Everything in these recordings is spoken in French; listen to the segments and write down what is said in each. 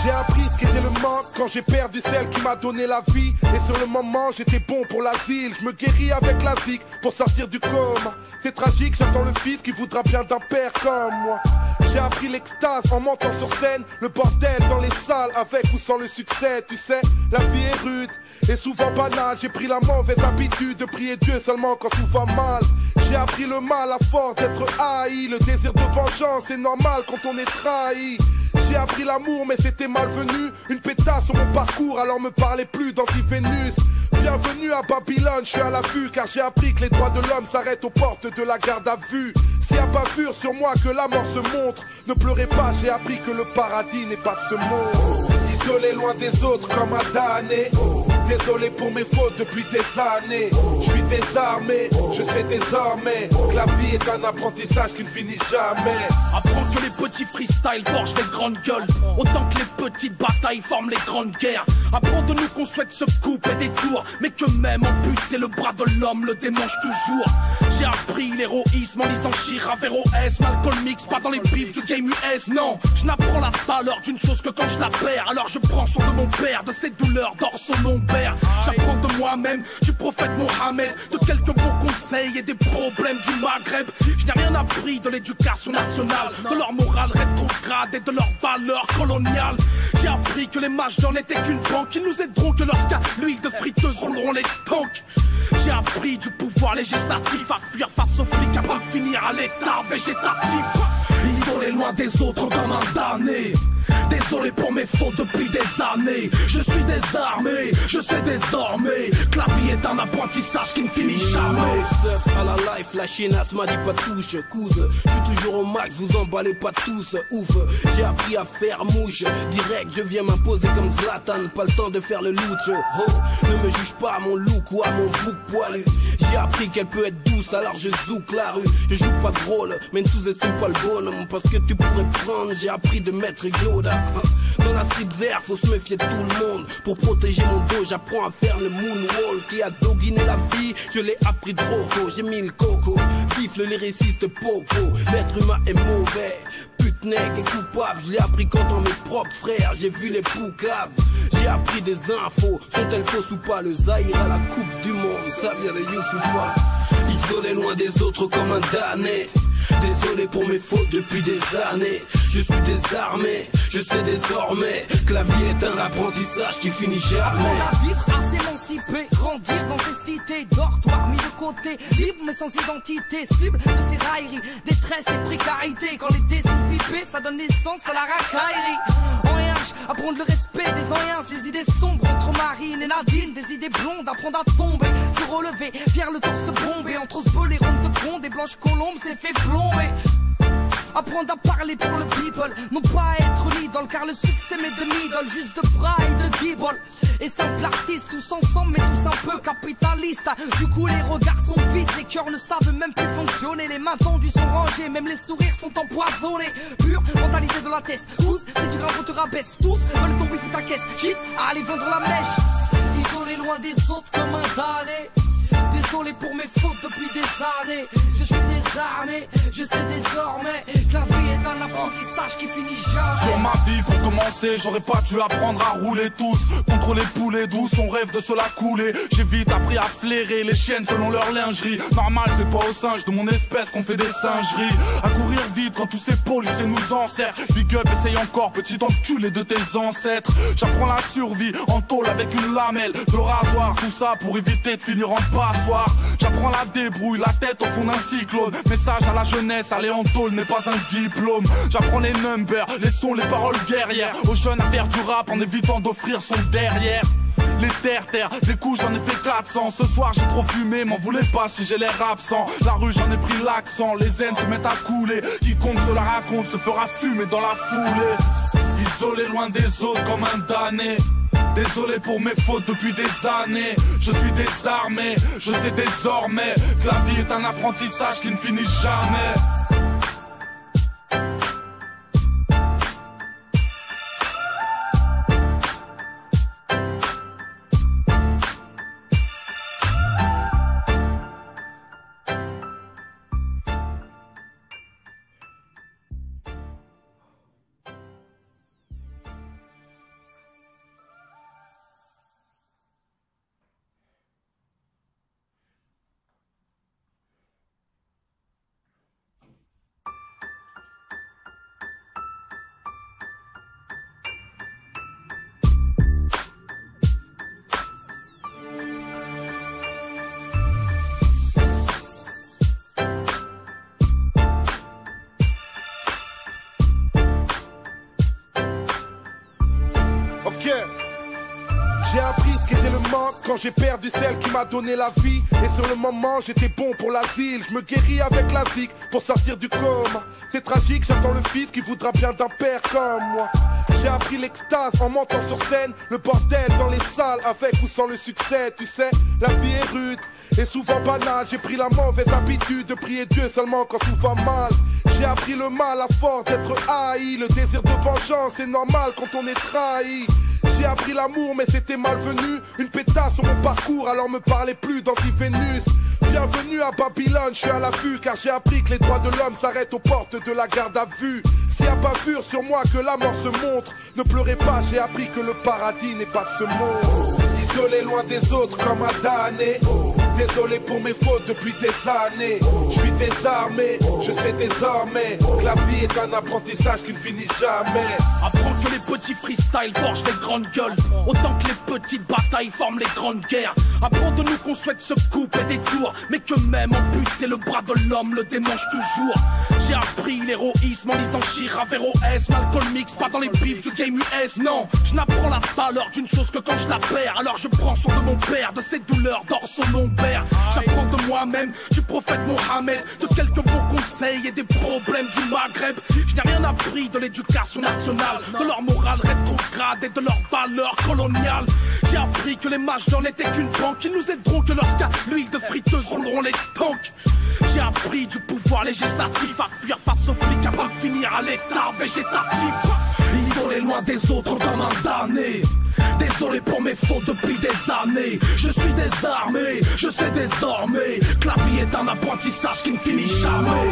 J'ai appris ce qu'était le manque quand j'ai perdu celle qui m'a donné la vie. Et sur le moment j'étais bon pour l'asile. Je me guéris avec la zik pour sortir du coma. C'est tragique, j'attends le fils qui voudra bien d'un père comme moi. J'ai appris l'extase en montant sur scène. Le bordel dans les salles avec ou sans le succès. Tu sais, la vie est rude et souvent banale. J'ai pris la mauvaise habitude de prier Dieu seulement quand tout va mal. J'ai appris le mal à force d'être haï. Le désir de vengeance est normal quand on est trahi. J'ai appris l'amour mais c'était malvenu. Une pétasse sur mon parcours alors me parlez plus d'anti-Vénus. Bienvenue à Babylone, je suis à l'affût car j'ai appris que les droits de l'homme s'arrêtent aux portes de la garde à vue. S'il y a bavure sur moi que la mort se montre, ne pleurez pas, j'ai appris que le paradis n'est pas de ce monde. Isolé loin des autres comme un damné. Désolé pour mes fautes depuis des années. Je suis désarmé, je sais désormais que la vie est un apprentissage qui ne finit jamais. Apprends que les petits freestyles forgent les grandes gueules, autant que les petites batailles forment les grandes guerres. Apprends de nous qu'on souhaite se couper des tours, mais que même amputer le bras de l'homme le démange toujours. J'ai appris l'héroïsme en lisant Chira Véro S. Malcolm X, pas dans les bifs du game US. Non, je n'apprends la valeur d'une chose que quand je la perds. Alors je prends soin de mon père, de ses douleurs, d'or son nom père. J'apprends de moi-même, du prophète Mohammed, de quelques bons conseils et des problèmes du Maghreb. Je n'ai rien appris de l'éducation nationale, de leur morale rétrograde et de leurs valeurs coloniales. J'ai appris que les majors n'étaient qu'une banque, qu'ils nous aideront que lorsqu'à l'huile de friteuse rouleront les tanks. J'ai appris du pouvoir législatif à fuir face aux flics avant de finir à l'état végétatif. Isolé loin des autres comme un damné. Désolé pour mes fautes depuis des années. Je suis désarmé, je sais désormais que la vie est un apprentissage qui ne finit jamais. À la life, la chienasse m'a dit pas touche, couse. Je suis toujours au max, vous emballez pas tous, ouf. J'ai appris à faire mouche, direct je viens m'imposer comme Zlatan. Pas le temps de faire le louche, oh. Ne me juge pas à mon look ou à mon bouc poilu. J'ai appris qu'elle peut être douce, alors je zouk la rue. Je joue pas de rôle, mais ne sous-estime pas le bonhomme, parce que tu pourrais prendre. J'ai appris de mettre Yoda. Dans la street air, faut se méfier de tout le monde. Pour protéger mon dos, j'apprends à faire le moonwalk. Qui a doguiné la vie, je l'ai appris de Rocco. J'ai mis le coco, vif le lyriciste popo. L'être humain est mauvais, putnec et coupable. Je l'ai appris quand dans mes propres frères, j'ai vu les poucaves. J'ai appris des infos, sont-elles fausses ou pas? Le Zaïre à la coupe du monde, ça vient de Youssoufa. Isolé loin des autres comme un damné. Désolé pour mes fautes depuis des années. Je suis désarmé, je sais désormais que la vie est un apprentissage qui finit jamais. Apprendre à vivre, à s'émanciper, grandir dans ces cités, dortoirs mis de côté, libre mais sans identité, cible de ces railleries, détresse et précarité. Quand les dés sont pipés, ça donne naissance à la racaillerie. En RH, apprendre le respect des anciens, les idées sombres entre Marine et Nadine, des idées blondes, apprendre à tomber, se relever, fier le torse bombé, entre ce les rondes de gronde et blanches colombes, c'est fait plomber. Apprendre à parler pour le people, non pas être l'idole, car le succès m'est de middle, juste de bras et de gibble. Et simple artiste, tous ensemble, mais tous un peu capitalistes. Du coup les regards sont vides, les cœurs ne savent même plus fonctionner. Les mains tendues sont rangées, même les sourires sont empoisonnés. Pure mentalité de la test, tous, si tu grimmes on te rabaisse. Tous veulent tomber sous ta caisse, quitte à aller vendre la mèche. Isolé loin des autres comme un damné. Désolé pour mes fautes depuis des années. Je suis désarmé, je sais désormais que la vie est un apprentissage qui finit jamais. Sur ma vie pour commencer, j'aurais pas dû apprendre à rouler tous. Contre les poulets douces, on rêve de se la couler. J'ai vite appris à flairer les chiennes selon leur lingerie. Normal, c'est pas aux singes de mon espèce qu'on fait des singeries. À courir vite quand tous ces policiers nous encerclent. Big up, essaye encore, petit enculé de tes ancêtres. J'apprends la survie en tôle avec une lamelle de rasoir. Tout ça pour éviter de finir en passoire. J'apprends la débrouille, la tête au fond d'un cyclone. Message à la jeunesse, aller en tôle n'est pas un diplôme. J'apprends les numbers, les sons, les paroles guerrières. Aux jeunes à faire du rap en évitant d'offrir son derrière. Les terre, des coups j'en ai fait 400. Ce soir j'ai trop fumé, m'en voulez pas si j'ai l'air absent. La rue j'en ai pris l'accent, les haines se mettent à couler. Quiconque se la raconte se fera fumer dans la foulée. Isolé loin des autres comme un damné. Désolé pour mes fautes depuis des années. Je suis désarmé, je sais désormais que la vie est un apprentissage qui ne finit jamais. quand j'ai perdu celle qui m'a donné la vie. Et sur le moment j'étais bon pour l'asile. Je me guéris avec la zik pour sortir du coma. C'est tragique, j'attends le fils qui voudra bien d'un père comme moi. J'ai appris l'extase en montant sur scène. Le bordel dans les salles, avec ou sans le succès. Tu sais, la vie est rude et souvent banale. J'ai pris la mauvaise habitude de prier Dieu seulement quand tout va mal. J'ai appris le mal à force d'être haï. Le désir de vengeance est normal quand on est trahi. J'ai appris l'amour mais c'était malvenu. Une pétasse sur mon parcours, alors me parlez plus d'anti-Vénus. Bienvenue à Babylone, je suis à l'affût. Car j'ai appris que les droits de l'homme s'arrêtent aux portes de la garde à vue. S'il y a bavure sur moi que la mort se montre, ne pleurez pas, j'ai appris que le paradis n'est pas de ce monde. Isolé loin des autres comme un damné. Désolé pour mes fautes depuis des années. Je suis désarmé, je sais désormais que la vie est un apprentissage qui ne finit jamais. Apprends que les petits freestyles forgent les grandes gueules, autant que les petites batailles forment les grandes guerres. Apprends de nous qu'on souhaite se couper des tours, mais que même amputer le bras de l'homme le démange toujours. J'ai appris l'héroïsme en lisant Chira vers OS. Malcolm X, pas dans les bifs du game US. Non, je n'apprends la valeur d'une chose que quand je la perds. Alors je prends soin de mon père, de ses douleurs d'or son nom père. J'apprends de moi-même, du prophète Mohammed, de quelques bons conseils et des problèmes du Maghreb. Je n'ai rien appris de l'éducation nationale, de leur morale rétrograde et de leurs valeurs coloniales. J'ai appris que les majors n'étaient qu'une banque, qu'ils nous aideront que lorsqu'à l'huile de friteuse rouleront les tanks. J'ai appris du pouvoir législatif à fuir face aux flics avant de finir à l'état végétatif. Isolé loin des autres comme un damné. Désolé pour mes fautes depuis des années. Je suis désarmé, je sais désormais que la vie est un apprentissage qui ne finit jamais.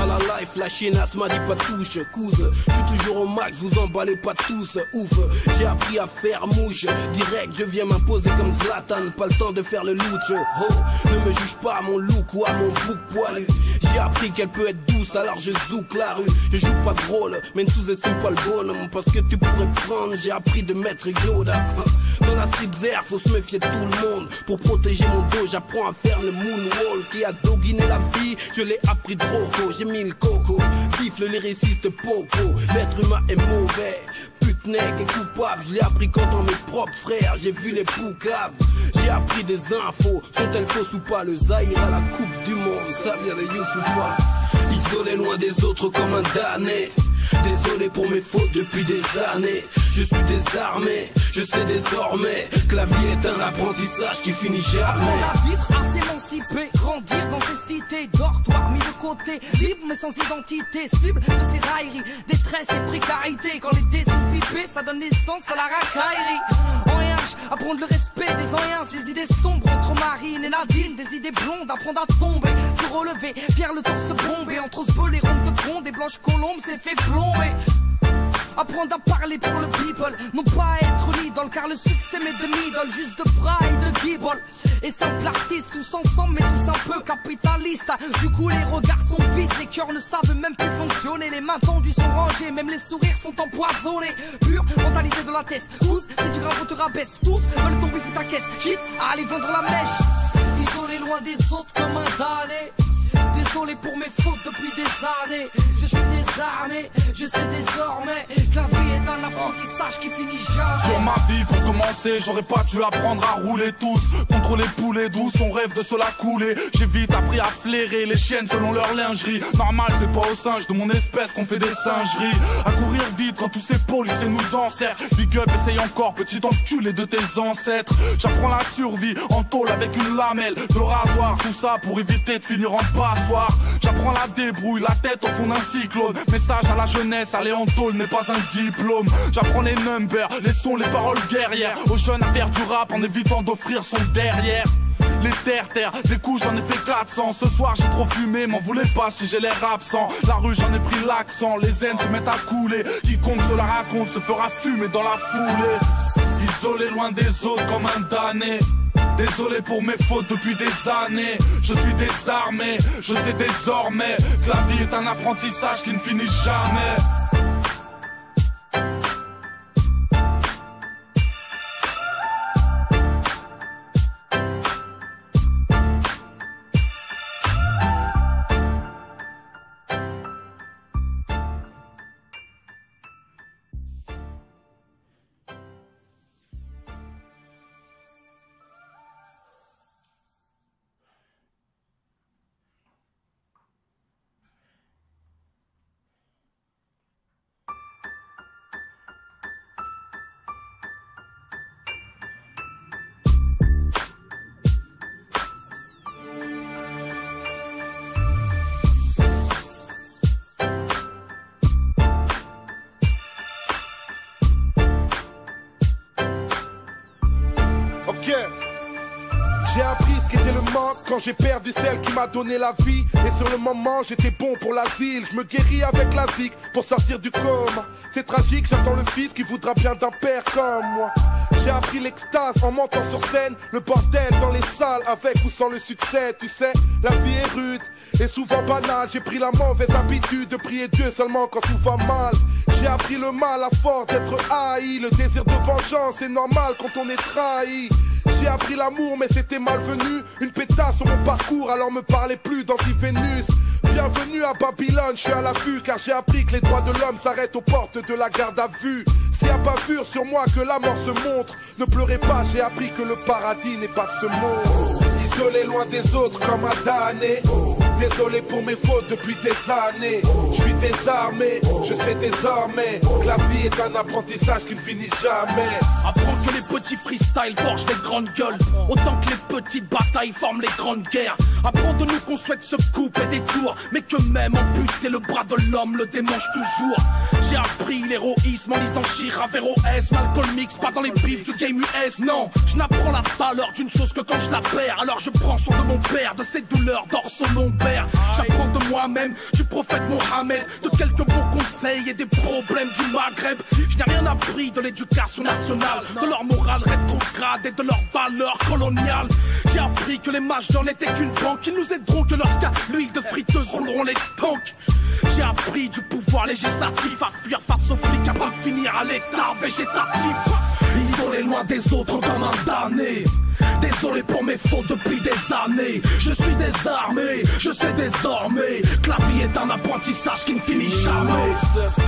À la life, la chienasse m'a dit pas touche, couse. Je suis toujours au max, vous emballez pas tous, ouf. J'ai appris à faire mouche, direct je viens m'imposer comme Zlatan. Pas le temps de faire le louche, oh. Ne me juge pas à mon look ou à mon bouc poilu. J'ai appris qu'elle peut être douce, alors je zouk la rue. Je joue pas de rôle, mais ne sous-estime pas le bonhomme. Parce que tu pourrais prendre, j'ai appris de mettre Yoda. Dans la street air, faut se méfier de tout le monde. Pour protéger mon dos, j'apprends à faire le moonwalk. Qui a doguiné la vie, je l'ai appris de Rocco. J'ai mis le coco, vif le lyriciste Popo. L'être humain est mauvais, putnec et coupable. Je l'ai appris quand dans mes propres frères, j'ai vu les poucaves. J'ai appris des infos, sont-elles fausses ou pas? Le Zaïre à la coupe du monde, ça vient de Youssoufa. Isolé loin des autres comme un damné. Désolé pour mes fautes depuis des années. Je suis désarmé, je sais désormais que la vie est un apprentissage qui finit jamais. Apprendre à vivre, à s'émanciper, grandir dans ces cités, dortoirs mis de côté, libre mais sans identité, cible de ces railleries, détresse et précarité. Quand les dés sont pipés, ça donne naissance à la racaillerie. En RH, apprendre le respect des anciens, les idées sombres entre Marine et Nadine, des idées blondes, apprendre à tomber, se relever, fier le torse bombé, entre ce les rondes de gronde et blanches colombes, c'est fait plomber. Apprendre à parler pour le people, non pas être l'idole, car le succès m'est de middle, juste de bras et de guibole. Et simple artiste, tous ensemble, mais tous un peu capitalistes. Du coup les regards sont vides, les cœurs ne savent même plus fonctionner. Les mains tendues sont rangées, même les sourires sont empoisonnés. Pure mentalité de la test, tous, si tu graves on te rabaisse. Tous veulent tomber sous ta caisse, quitte à aller vendre la mèche. Isolé loin des autres comme un damné. Désolé pour mes fautes depuis des années. Je suis désarmé, je sais désormais que la vie est un apprentissage qui finit jamais. Sur ma vie pour commencer, j'aurais pas dû apprendre à rouler tous. Contre les poulets douces, on rêve de se la couler. J'ai vite appris à flairer les chiennes selon leur lingerie. Normal, c'est pas aux singes de mon espèce qu'on fait des singeries. À courir vite quand tous ces policiers nous encerclent. Big up, essaye encore, petit enculé de tes ancêtres. J'apprends la survie en tôle avec une lamelle de rasoir. Tout ça pour éviter de finir en passoire. J'apprends la débrouille, la tête au fond d'un cyclone. Message à la jeunesse, aller en tôle n'est pas un diplôme. J'apprends les numbers, les sons, les paroles guerrières. Aux jeunes à faire du rap en évitant d'offrir son derrière. Les terre, des coups j'en ai fait 400. Ce soir j'ai trop fumé, m'en voulez pas si j'ai l'air absent. La rue j'en ai pris l'accent, les haines se mettent à couler. Quiconque se la raconte se fera fumer dans la foulée. Isolé loin des autres comme un damné. Désolé pour mes fautes depuis des années. Je suis désarmé, je sais désormais que la vie est un apprentissage qui ne finit jamais. quand j'ai perdu celle qui m'a donné la vie. Et sur le moment j'étais bon pour l'asile. Je me guéris avec la zik pour sortir du coma. C'est tragique, j'attends le fils qui voudra bien d'un père comme moi. J'ai appris l'extase en montant sur scène. Le bordel dans les salles avec ou sans le succès. Tu sais, la vie est rude et souvent banale. J'ai pris la mauvaise habitude de prier Dieu seulement quand tout va mal. J'ai appris le mal à force d'être haï. Le désir de vengeance est normal quand on est trahi. J'ai appris l'amour mais c'était malvenu. Une pétasse sur mon parcours alors me parlez plus d'anti-Vénus. Bienvenue à Babylone, je suis à l'affût car j'ai appris que les droits de l'homme s'arrêtent aux portes de la garde à vue. S'il y a bavure sur moi que la mort se montre, ne pleurez pas, j'ai appris que le paradis n'est pas de ce monde. Isolé loin des autres comme un damné. Désolé pour mes fautes depuis des années. Je suis désarmé, je sais désormais que la vie est un apprentissage qui ne finit jamais. Apprends que les petits freestyles forgent des grandes gueules, autant que les petites batailles forment les grandes guerres. Apprends de nous qu'on souhaite se couper des tours, mais que même amputer le bras de l'homme le démange toujours. J'ai appris l'héroïsme en lisant Chira vers OS. Malcolm X, pas dans les bifs du game US. Non, je n'apprends la valeur d'une chose que quand je la perds. Alors je prends soin de mon père, de ses douleurs d'or son nom père. J'apprends de moi-même, du prophète Mohammed, de quelques bons conseils et des problèmes du Maghreb. Je n'ai rien appris de l'éducation nationale, de leur morale rétrograde et de leurs valeurs coloniales. J'ai appris que les majors n'étaient qu'une banque, qu'ils nous aideront que lorsqu'à l'huile de friteuse rouleront les tanks. J'ai appris du pouvoir législatif à fuir face aux flics avant de finir à l'état végétatif. Isolé loin des autres comme un damné. Désolé pour mes fautes depuis des années. Je suis désarmé, je sais désormais que la vie est un apprentissage qui ne finit jamais.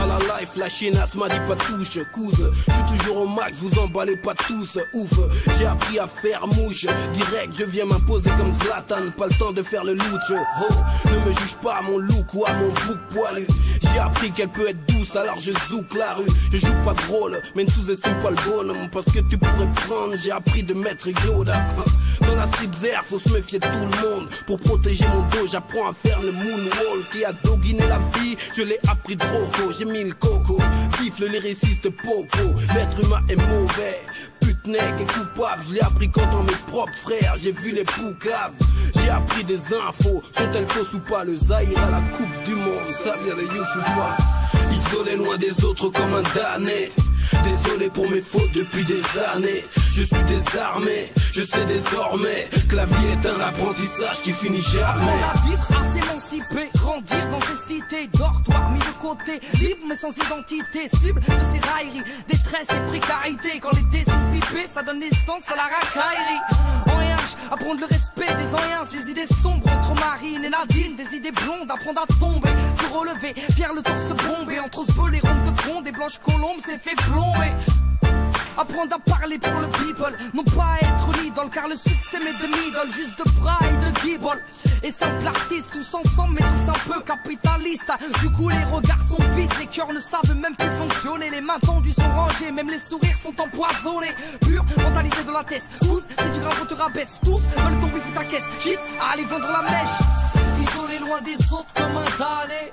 À la life, la chienasse m'a dit pas touche, couse. Je suis toujours au max, vous emballez pas tous, ouf. J'ai appris à faire mouche, direct je viens m'imposer comme Zlatan. Pas le temps de faire le louche, oh. Ne me juge pas à mon look ou à mon bouc poilu. J'ai appris qu'elle peut être douce, alors je zouk la rue. Je joue pas de rôle, mais ne sous-estime pas le bonhomme. Parce que tu pourrais prendre, j'ai appris de mettre Yoda. Dans la street air, faut se méfier de tout le monde. Pour protéger mon dos, j'apprends à faire le moonwalk. Qui a doguiné la vie, je l'ai appris de Rocco. J'ai mis le coco, vif le lyriciste Popo. L'être humain est mauvais, putnec et coupable. Je l'ai appris quand dans mes propres frères, j'ai vu les poucaves. J'ai appris des infos, sont-elles fausses ou pas? Le Zaïre à la coupe du monde, ça vient de Youssoufa. Isolé loin des autres comme un damné. Désolé pour mes fautes depuis des années. Je suis désarmé, je sais désormais que la vie est un apprentissage qui finit jamais. Apprendre à vivre, à s'émanciper, grandir dans ces cités, dortoirs mis de côté, libre mais sans identité, cible de ces railleries, détresse et précarité. Quand les dés sont pipés, ça donne naissance à la racaillerie. En RH, apprendre le respect des anciens, les idées sombres entre Marine et Nadine, des idées blondes, apprendre à tomber, se relever, fier le torse bombé, entre ce les rondes de condes et blanches colombes, c'est fait plomber. Apprendre à parler pour le people, non pas être l'idole, car le succès m'est de middle, juste de bras et de gibble. Et simple artiste, tous ensemble, mais tous un peu capitalistes. Du coup les regards sont vides, les cœurs ne savent même plus fonctionner. Les mains tendues sont rangées, même les sourires sont empoisonnés. Pure mentalité de la test, tous, si tu graves on te rabaisse. Tous veulent tomber sous ta caisse, quitte à aller vendre la mèche. Isolé loin des autres comme un damné.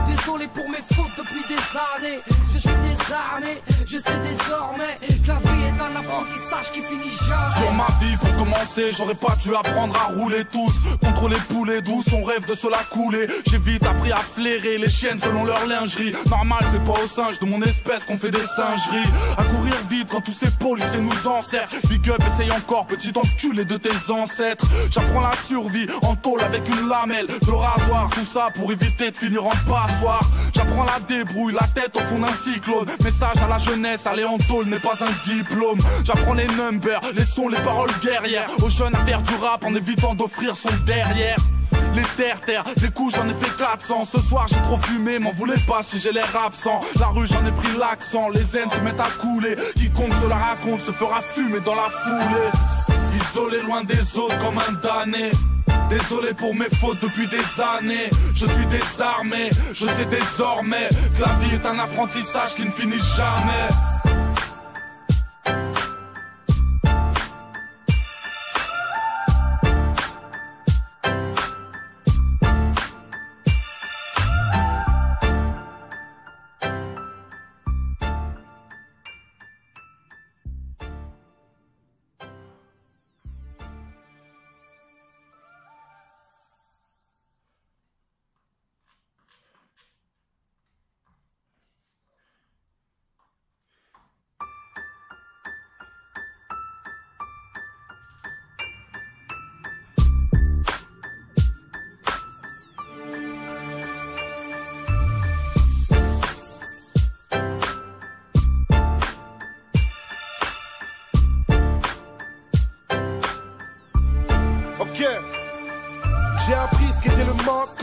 Désolé pour mes fautes depuis des années. Je suis désarmé, je sais désormais que la vie est un apprentissage qui finit jamais. Sur ma vie pour commencer, j'aurais pas dû apprendre à rouler tous. Contre les poulets douces, on rêve de se la couler. J'ai vite appris à flairer les chiennes selon leur lingerie. Normal, c'est pas aux singes de mon espèce qu'on fait des singeries. À courir vite quand tous ces policiers nous enserrent. Big up, essaye encore, petit enculé de tes ancêtres. J'apprends la survie en tôle avec une lamelle, de rasoir, tout ça pour éviter de finir en passoire. J'apprends la débrouille, la tête au fond d'un cyclone. Message à la jeunesse, aller en tôle n'est pas un diplôme. J'apprends les numbers, les sons, les paroles guerrières. Aux jeunes à faire du rap en évitant d'offrir son derrière. Les terre, des coups j'en ai fait 400. Ce soir j'ai trop fumé, m'en voulez pas si j'ai l'air absent. La rue j'en ai pris l'accent, les haines se mettent à couler. Quiconque se la raconte se fera fumer dans la foulée. Isolé loin des autres comme un damné. Désolé pour mes fautes depuis des années. Je suis désarmé, je sais désormais que la vie est un apprentissage qui ne finit jamais.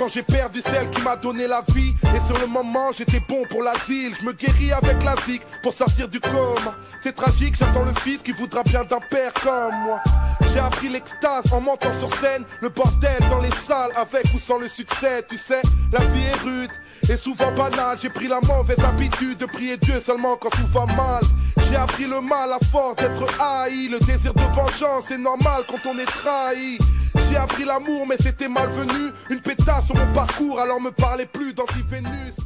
quand j'ai perdu celle qui m'a donné la vie. Et sur le moment j'étais bon pour l'asile. Je me guéris avec la zik pour sortir du coma. C'est tragique, j'attends le fils qui voudra bien d'un père comme moi. J'ai appris l'extase en montant sur scène. Le bordel dans les salles avec ou sans le succès. Tu sais, la vie est rude et souvent banale. J'ai pris la mauvaise habitude de prier Dieu seulement quand tout va mal. J'ai appris le mal à force d'être haï. Le désir de vengeance c'est normal quand on est trahi. J'ai appris l'amour mais c'était malvenu. Une pétasse sur mon parcours alors me parlez plus d'anti-Vénus.